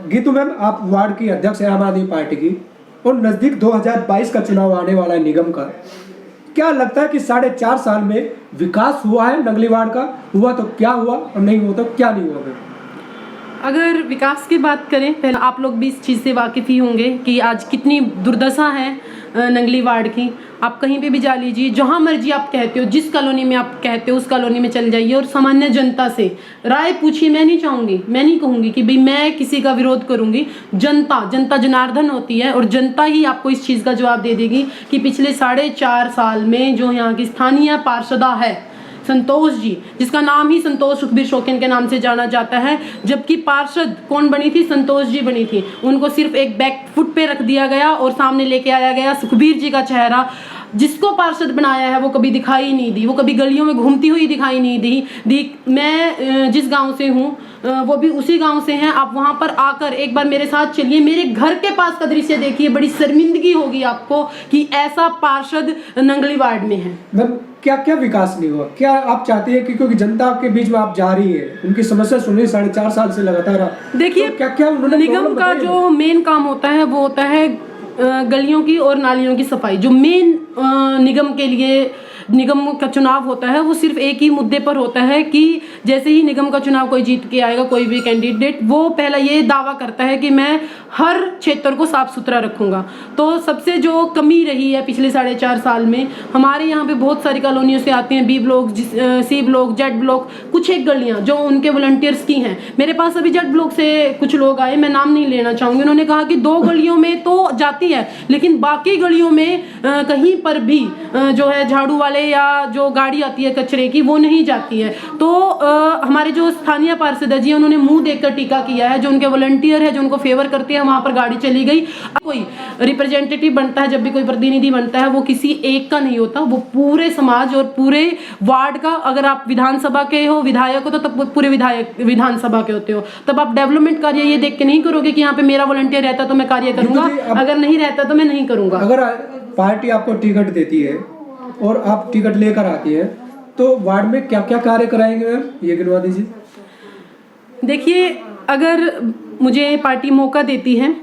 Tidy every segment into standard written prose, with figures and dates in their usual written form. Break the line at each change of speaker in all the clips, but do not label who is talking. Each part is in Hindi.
गीतू मैम, आप वार्ड की अध्यक्ष है आम आदमी पार्टी की, और नजदीक 2022 का चुनाव आने वाला है निगम का। क्या लगता है कि 4.5 साल में विकास हुआ है नंगली वार्ड का? हुआ तो क्या हुआ और नहीं हुआ तो क्या नहीं हुआ?
अगर विकास की बात करें, पहले आप लोग भी इस चीज़ से वाकिफ़ ही होंगे कि आज कितनी दुर्दशा है नंगली वार्ड की। आप कहीं पे भी जा लीजिए, जहाँ मर्जी आप कहते हो, जिस कॉलोनी में आप कहते हो उस कॉलोनी में चल जाइए और सामान्य जनता से राय पूछिए। मैं नहीं कहूँगी कि भाई मैं किसी का विरोध करूँगी। जनता जनार्दन होती है और जनता ही आपको इस चीज़ का जवाब दे देगी कि पिछले 4.5 साल में जो यहाँ की स्थानीय पार्षदा है संतोष जी, जिसका नाम ही संतोष सुखबीर शौकीन के नाम से जाना जाता है, जबकि पार्षद कौन बनी थी? संतोष जी बनी थी। उनको सिर्फ एक बैक फुट पे रख दिया गया और सामने लेके आया गया सुखबीर जी का चेहरा। जिसको पार्षद बनाया है वो कभी दिखाई नहीं दी, वो कभी गलियों में घूमती हुई दिखाई नहीं दी। मैं जिस गांव से हूँ वो भी उसी गांव से हैं। आप वहां पर आकर एक बार मेरे साथ चलिए, मेरे घर के पास का दृश्य देखिए। बड़ी शर्मिंदगी होगी आपको कि ऐसा पार्षद नंगली वार्ड में है।
मैम, क्या क्या विकास नहीं हुआ? क्या आप चाहती है कि क्योंकि जनता के बीच में आप जा रही है, उनकी समस्या सुन रही 4.5 साल से लगातार,
देखिए
तो क्या क्या उन्होंने
निगम का जो मेन काम होता है वो होता है गलियों की और नालियों की सफाई। जो मेन निगम का चुनाव होता है वो सिर्फ एक ही मुद्दे पर होता है कि जैसे ही निगम का चुनाव कोई जीत के आएगा, कोई भी कैंडिडेट, वो पहला ये दावा करता है कि मैं हर क्षेत्र को साफ सुथरा रखूंगा। तो सबसे जो कमी रही है पिछले 4.5 साल में, हमारे यहाँ पे बहुत सारी कॉलोनियों से आते हैं, B block, C block, Z block, कुछ एक गलियाँ जो उनके वॉलंटियर्स की हैं। मेरे पास अभी जेड ब्लॉक से कुछ लोग आए, मैं नाम नहीं लेना चाहूँगी। उन्होंने कहा कि 2 गलियों में तो जाती है, लेकिन बाकी गलियों में कहीं पर भी जो है झाड़ू वाले या जो गाड़ी आती है कचरे की वो नहीं जाती है। तो हमारे जो स्थानीय पार्षद जी, उन्होंने मुंह देखकर टीका किया है। जो उनके वॉलंटियर है, जो उनको फेवर करते हैं, वहां पर गाड़ी चली गई। कोई रिप्रेजेंटेटिव बनता है, जब भी कोई प्रतिनिधि बनता है, वो किसी एक का नहीं होता, वो पूरे समाज और पूरे वार्ड का। अगर आप विधानसभा के हो, विधायक हो, तो तब पूरे विधानसभा के होते हो। तब आप डेवलपमेंट कार्य ये देख के नहीं करोगे कि यहाँ पे मेरा वॉलंटियर रहता तो मैं कार्य करूंगा, अगर नहीं रहता तो मैं नहीं करूंगा।
अगर पार्टी आपको टिकट देती है और आप टिकट लेकर आती है तो वार्ड में क्या क्या कार्य कराएंगे मैम, ये गिनवा दीजिए।
देखिए, अगर मुझे पार्टी मौका देती है,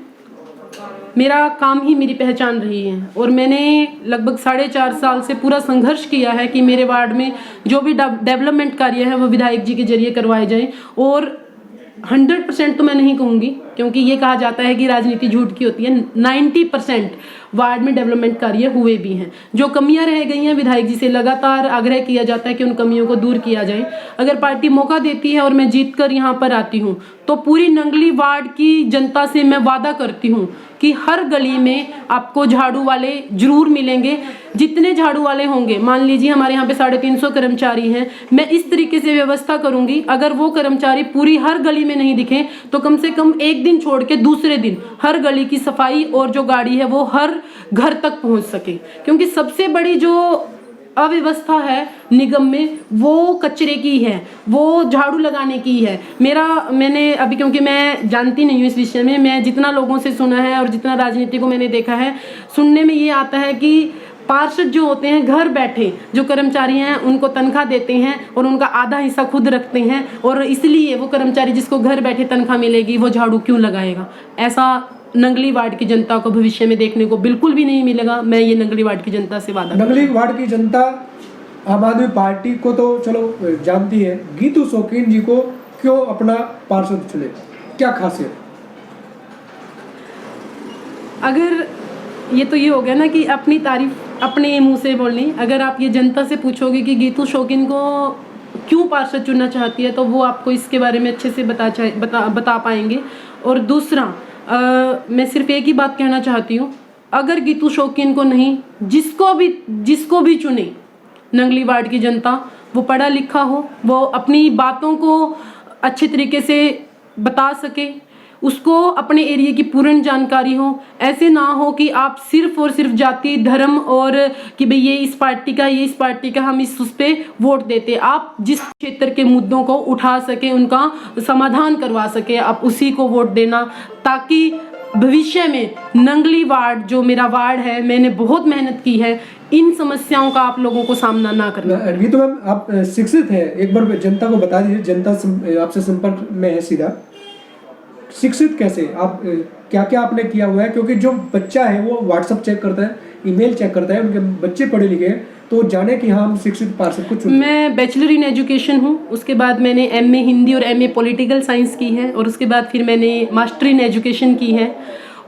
मेरा काम ही मेरी पहचान रही है और मैंने लगभग 4.5 साल से पूरा संघर्ष किया है कि मेरे वार्ड में जो भी डेवलपमेंट कार्य है वो विधायक जी के जरिए करवाए जाएं। और 100% तो मैं नहीं कहूँगी, क्योंकि ये कहा जाता है कि राजनीति झूठ की होती है। 90% वार्ड में डेवलपमेंट कार्य हुए भी हैं। जो कमियां रह गई हैं, विधायक जी से लगातार आग्रह किया जाता है कि उन कमियों को दूर किया जाए। अगर पार्टी मौका देती है और मैं जीत कर यहाँ पर आती हूँ तो पूरी नंगली वार्ड की जनता से मैं वादा करती हूँ कि हर गली में आपको झाड़ू वाले जरूर मिलेंगे। जितने झाड़ू वाले होंगे, मान लीजिए हमारे यहाँ पे 350 कर्मचारी हैं, मैं इस तरीके से व्यवस्था करूंगी, अगर वो कर्मचारी पूरी हर गली में नहीं दिखे तो कम से कम एक दिन छोड़ के दूसरे दिन हर गली की सफाई और जो गाड़ी है वो हर घर तक पहुंच सके। क्योंकि सबसे बड़ी जो अव्यवस्था है निगम में वो कचरे की है, वो झाड़ू लगाने की है। मैंने अभी, क्योंकि मैं जानती नहीं हूँ इस विषय में, मैं जितना लोगों से सुना है और जितना राजनीति को मैंने देखा है, सुनने में ये आता है कि पार्षद जो होते हैं घर बैठे जो कर्मचारी हैं उनको तनख्वाह देते हैं और उनका आधा हिस्सा खुद रखते हैं, और इसलिए वो कर्मचारी जिसको घर बैठे तनख्वाह मिलेगी वो झाड़ू क्यों लगाएगा। ऐसा नंगली वार्ड की जनता को भविष्य में देखने को बिल्कुल भी नहीं मिलेगा। मैं ये नंगली वार्ड की जनता से वादा।
नंगली वार्ड की जनता आम आदमी पार्टी को तो चलो जानती है, गीतू शौकीन जी को क्यों अपना पार्षद चुने, क्या खासियत?
अगर ये तो ये हो गया ना कि अपनी तारीफ अपने मुंह से बोलनी। अगर आप ये जनता से पूछोगे कि गीतू शौकीन को क्यों पार्षद चुनना चाहती है तो वो आपको इसके बारे में अच्छे से बता पाएंगे। और दूसरा, मैं सिर्फ एक ही बात कहना चाहती हूँ, अगर गीतू शौकीन को नहीं, जिसको भी चुने नंगली वार्ड की जनता, वो पढ़ा लिखा हो, वो अपनी बातों को अच्छे तरीके से बता सके, उसको अपने एरिया की पूर्ण जानकारी हो। ऐसे ना हो कि आप सिर्फ और सिर्फ जाति धर्म और कि भाई ये इस पार्टी का, ये इस पार्टी का, हम उस पे वोट देते। आप जिस क्षेत्र के मुद्दों को उठा सके, उनका समाधान करवा सके, आप उसी को वोट देना, ताकि भविष्य में नंगली वार्ड जो मेरा वार्ड है, मैंने बहुत मेहनत की है, इन समस्याओं का आप लोगों को सामना ना करना।
गीतू मैम, आप शिक्षित हैं, एक बार जनता को बता दीजिए, जनता आपसे संपर्क में है सीधा। शिक्षित कैसे आप, क्या क्या आपने किया हुआ है? क्योंकि जो बच्चा है वो व्हाट्सअप चेक करता है, ईमेल चेक करता है, उनके बच्चे पढ़े लिखे हैं, तो जाने कि हाँ हम शिक्षित पार्षद को चुने।
मैं बैचलर इन एजुकेशन हूँ, उसके बाद मैंने एमए हिंदी और एमए पॉलिटिकल साइंस की है, और उसके बाद फिर मैंने मास्टर इन एजुकेशन की है।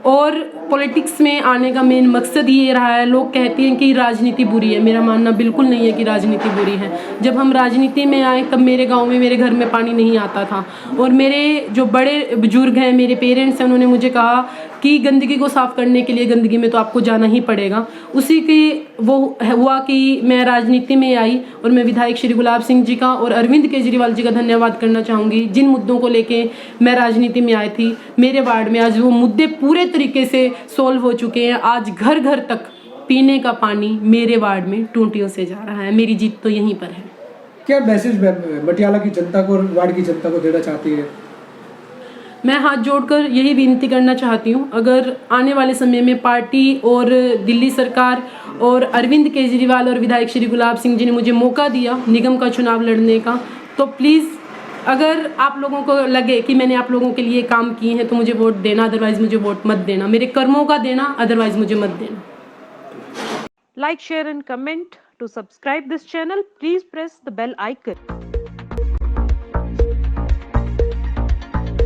और पॉलिटिक्स में आने का मेन मकसद ये रहा है, लोग कहते हैं कि राजनीति बुरी है, मेरा मानना बिल्कुल नहीं है कि राजनीति बुरी है। जब हम राजनीति में आए तब मेरे गांव में, मेरे घर में पानी नहीं आता था, और मेरे जो बड़े बुजुर्ग हैं, मेरे पेरेंट्स हैं, उन्होंने मुझे कहा कि गंदगी को साफ करने के लिए गंदगी में तो आपको जाना ही पड़ेगा। उसी के वो हुआ कि मैं राजनीति में आई, और मैं विधायक श्री गुलाब सिंह जी का और अरविंद केजरीवाल जी का धन्यवाद करना चाहूँगी। जिन मुद्दों को लेके मैं राजनीति में आई थी, मेरे वार्ड में आज वो मुद्दे पूरे तरीके से सोल्व हो चुके हैं। आज घर घर तक पीने का पानी मेरे वार्ड में टूटियों से जा रहा है। मेरी जीत तो यहीं पर है।
क्या मैसेज मटियाला की जनता को और वार्ड की जनता को देना चाहती है?
मैं हाथ जोड़कर यही विनती करना चाहती हूँ, अगर आने वाले समय में पार्टी और दिल्ली सरकार और अरविंद केजरीवाल और विधायक श्री गुलाब सिंह जी ने मुझे मौका दिया निगम का चुनाव लड़ने का, तो प्लीज़ अगर आप लोगों को लगे कि मैंने आप लोगों के लिए काम किए हैं तो मुझे वोट देना, अदरवाइज़ मुझे वोट मत देना। मेरे कर्मों का देना, अदरवाइज़ मुझे मत देना।
Like, share and comment. To subscribe this channel, please press the bell icon.